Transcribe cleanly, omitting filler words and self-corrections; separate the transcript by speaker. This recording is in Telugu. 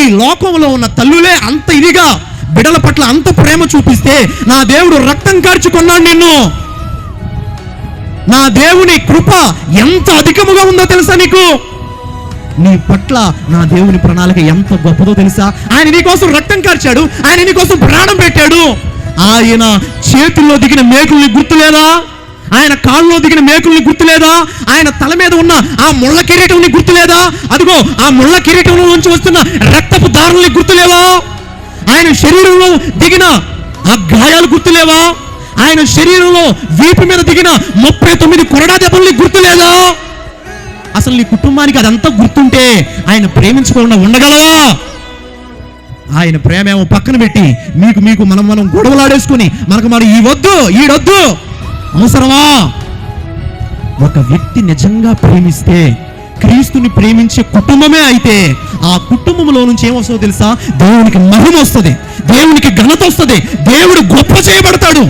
Speaker 1: ఈ లోకంలో ఉన్న తల్లులే అంత ఇదిగా బిడ్డల పట్ల అంత ప్రేమ చూపిస్తే నా దేవుడు రక్తం కార్చుకున్నాడు నిన్ను. నా దేవుని కృప ఎంత అధికముగా ఉందో తెలుసా నీకు? నీ పట్ల నా దేవుని ప్రణాళిక ఎంత గొప్పదో తెలుసా? ఆయన నీ కోసం రక్తం కార్చాడు, ఆయన నీ కోసం ప్రాణం పెట్టాడు. ఆయన చేతుల్లో దిగిన మేకుల్ని గుర్తులేదా? ఆయన కాళ్ళలో దిగిన మేకుల్ని గుర్తులేదా? ఆయన తల మీద ఉన్న ఆ ముళ్ళ కిరీటంని గుర్తులేదా? అదిగో ఆ ముళ్ళ కిరీటంలో నుంచి వస్తున్న రక్తపు దారుల్ని గుర్తులేవా? ఆయన శరీరంలో దిగిన ఆ గాయాలు గుర్తులేవా? ఆయన శరీరంలో వీపు మీద దిగిన 39 కొరడా దెబ్బల్ని గుర్తులేదా? అసలు నీ కుటుంబానికి అదంతా గుర్తుంటే ఆయన ప్రేమించకుండా ఉండగలవా? ఆయన ప్రేమేమో పక్కన పెట్టి మీకు మనం గొడవలాడేసుకుని మనం ఈ వద్దు ఈడొద్దు అవసరమా? ఒక వ్యక్తి నిజంగా ప్రేమిస్తే, క్రీస్తుని ప్రేమించే కుటుంబమే అయితే ఆ కుటుంబంలో నుంచి ఏమొస్తుందో తెలుసా? దేవునికి మహిమ వస్తుంది, దేవునికి ఘనత వస్తుంది, దేవుడు గొప్ప చేయబడతాడు.